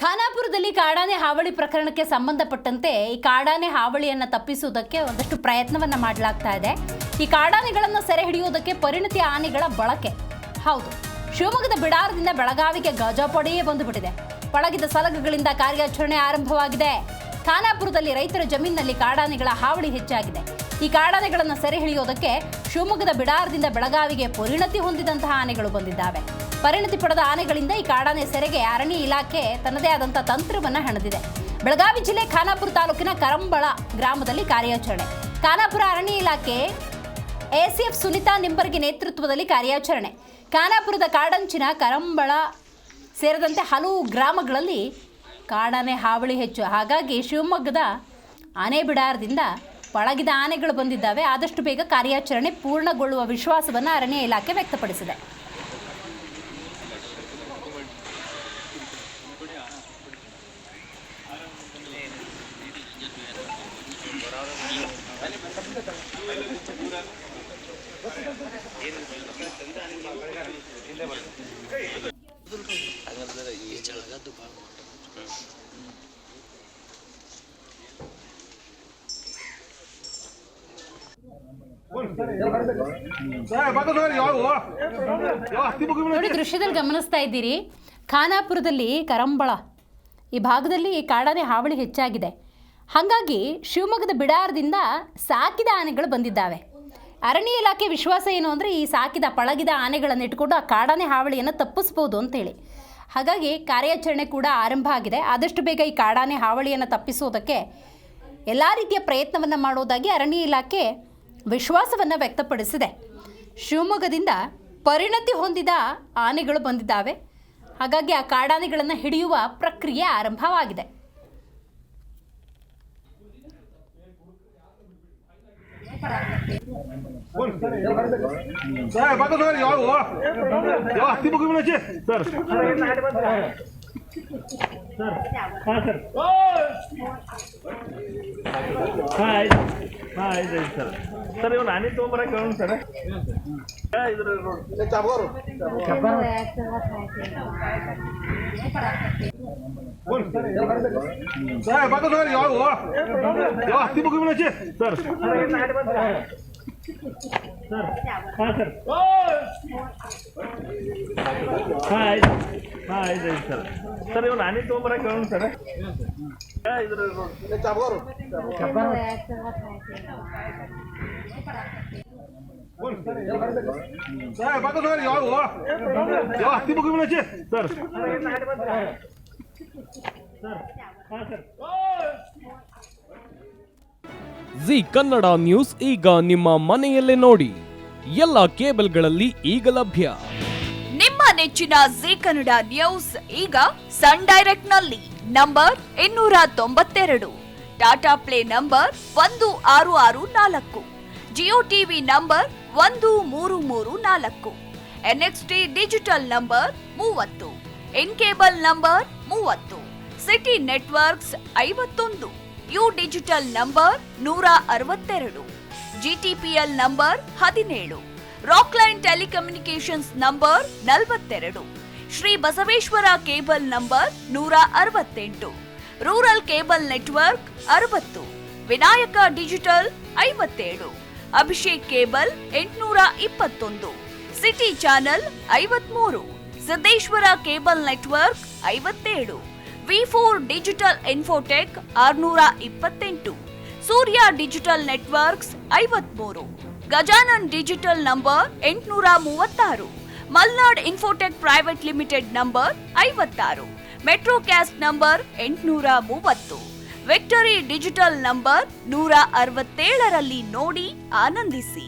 ಖಾನಾಪುರದಲ್ಲಿ ಕಾಡಾನೆ ಹಾವಳಿ ಪ್ರಕರಣಕ್ಕೆ ಸಂಬಂಧಪಟ್ಟಂತೆ ಈ ಕಾಡಾನೆ ಹಾವಳಿಯನ್ನು ತಪ್ಪಿಸುವುದಕ್ಕೆ ಒಂದಷ್ಟು ಪ್ರಯತ್ನವನ್ನ ಮಾಡಲಾಗ್ತಾ ಇದೆ. ಈ ಕಾಡಾನೆಗಳನ್ನು ಸೆರೆ ಹಿಡಿಯುವುದಕ್ಕೆ ಪರಿಣತಿ ಆನೆಗಳ ಬಳಕೆ. ಹೌದು, ಶಿವಮೊಗ್ಗದ ಬಿಡಾರದಿಂದ ಬೆಳಗಾವಿಗೆ ಗಜಪಡೆಯೇ ಬಂದುಬಿಟ್ಟಿದೆ. ಪಳಗಿದ ಸಲಗುಗಳಿಂದ ಕಾರ್ಯಾಚರಣೆ ಆರಂಭವಾಗಿದೆ. ಖಾನಾಪುರದಲ್ಲಿ ರೈತರ ಜಮೀನಿನಲ್ಲಿ ಕಾಡಾನೆಗಳ ಹಾವಳಿ ಹೆಚ್ಚಾಗಿದೆ. ಈ ಕಾಡಾನೆಗಳನ್ನು ಸೆರೆ ಹಿಡಿಯೋದಕ್ಕೆ ಶಿವಮೊಗ್ಗದ ಬಿಡಾರದಿಂದ ಬೆಳಗಾವಿಗೆ ಪರಿಣತಿ ಹೊಂದಿದಂತಹ ಆನೆಗಳು ಬಂದಿದ್ದಾವೆ. ಪರಿಣತಿ ಪಡೆದ ಆನೆಗಳಿಂದ ಈ ಕಾಡಾನೆ ಸೆರೆಗೆ ಅರಣ್ಯ ಇಲಾಖೆ ತನ್ನದೇ ಆದಂಥ ತಂತ್ರವನ್ನು ಹೆಣೆದಿದೆ. ಬೆಳಗಾವಿ ಜಿಲ್ಲೆ ಖಾನಾಪುರ ತಾಲೂಕಿನ ಕರಂಬಳ ಗ್ರಾಮದಲ್ಲಿ ಕಾರ್ಯಾಚರಣೆ. ಖಾನಾಪುರ ಅರಣ್ಯ ಇಲಾಖೆ ಎಸಿಎಫ್ ಸುನಿತಾ ನಿಂಬರ್ಗಿ ನೇತೃತ್ವದಲ್ಲಿ ಕಾರ್ಯಾಚರಣೆ. ಖಾನಾಪುರದ ಕಾಡಂಚಿನ ಕರಂಬಳ ಸೇರಿದಂತೆ ಹಲವು ಗ್ರಾಮಗಳಲ್ಲಿ ಕಾಡಾನೆ ಹಾವಳಿ ಹೆಚ್ಚು. ಹಾಗಾಗಿ ಶಿವಮೊಗ್ಗದ ಆನೆ ಬಿಡಾರದಿಂದ ಪಳಗಿದ ಆನೆಗಳು ಬಂದಿದ್ದಾವೆ. ಆದಷ್ಟು ಬೇಗ ಕಾರ್ಯಾಚರಣೆ ಪೂರ್ಣಗೊಳ್ಳುವ ವಿಶ್ವಾಸವನ್ನು ಅರಣ್ಯ ಇಲಾಖೆ ವ್ಯಕ್ತಪಡಿಸಿದೆ. ನೋಡಿ, ದೃಶ್ಯದಲ್ಲಿ ಗಮನಿಸ್ತಾ ಇದ್ದೀರಿ, ಖಾನಾಪುರದಲ್ಲಿ ಕರಂಬಳ ಈ ಭಾಗದಲ್ಲಿ ಕಾಡಾನೆ ಹಾವಳಿ ಹೆಚ್ಚಾಗಿದೆ. ಹಾಗಾಗಿ ಶಿವಮೊಗ್ಗದ ಬಿಡಾರದಿಂದ ಸಾಕಿದ ಆನೆಗಳು ಬಂದಿದ್ದಾವೆ. ಅರಣ್ಯ ಇಲಾಖೆ ವಿಶ್ವಾಸ ಏನು ಅಂದರೆ ಈ ಸಾಕಿದ ಪಳಗಿದ ಆನೆಗಳನ್ನು ಇಟ್ಕೊಂಡು ಆ ಕಾಡಾನೆ ಹಾವಳಿಯನ್ನು ತಪ್ಪಿಸ್ಬೋದು ಅಂತೇಳಿ. ಹಾಗಾಗಿ ಕಾರ್ಯಾಚರಣೆ ಕೂಡ ಆರಂಭ ಆಗಿದೆ. ಆದಷ್ಟು ಬೇಗ ಈ ಕಾಡಾನೆ ಹಾವಳಿಯನ್ನು ತಪ್ಪಿಸೋದಕ್ಕೆ ಎಲ್ಲ ರೀತಿಯ ಪ್ರಯತ್ನವನ್ನು ಮಾಡೋದಾಗಿ ಅರಣ್ಯ ಇಲಾಖೆ ವಿಶ್ವಾಸವನ್ನು ವ್ಯಕ್ತಪಡಿಸಿದೆ. ಶಿವಮೊಗ್ಗದಿಂದ ಪರಿಣತಿ ಹೊಂದಿದ ಆನೆಗಳು ಬಂದಿದ್ದಾವೆ. ಹಾಗಾಗಿ ಆ ಕಾಡಾನೆಗಳನ್ನು ಹಿಡಿಯುವ ಪ್ರಕ್ರಿಯೆ ಆರಂಭವಾಗಿದೆ. ಸರ್ ಇವ್ ನಾನೇ ತೊಗೊಂಬರಕ್ಕೆ ಹೇಳೋಣ ಸರ್. ಸರ್ ಇವ್ ನಾನೇ ತೊಗೊಂಬರಕ್ಕೆ ಹೇಳೋಣ ಸರ್. ಜಿ ಕನ್ನಡ ನ್ಯೂಸ್ ಈಗ ನಿಮ್ಮ ಮನೆಯಲ್ಲೇ ನೋಡಿ. ಎಲ್ಲ ಕೇಬಲ್ಗಳಲ್ಲಿ ಈಗ ಲಭ್ಯ. ನಿಮ್ಮ ನೆಚ್ಚಿನ ಜಿ ಕನ್ನಡ ನ್ಯೂಸ್ ಈಗ ಸನ್ ಡೈರೆಕ್ಟ್ ನಲ್ಲಿ number 292, Tata Play number 1664, Jio TV number 1334, NXT digital number 30, In cable number 30, city networks 51, U digital number 162, GTPL number 17, Rockline telecommunications number 42, Shri Basaveshwara cable number 168, rural cable network 60, Vinayaka digital 57, Abhishek cable 821, city channel 53, Siddeshwara cable network 57, ವಿ4 digital infotech 628, Surya digital networks 53, Gajanan digital number 836, Malnad infotech private limited number 56, Metrocast number 830, victory digital number 167ರಲ್ಲಿ ನೋಡಿ ಆನಂದಿಸಿ.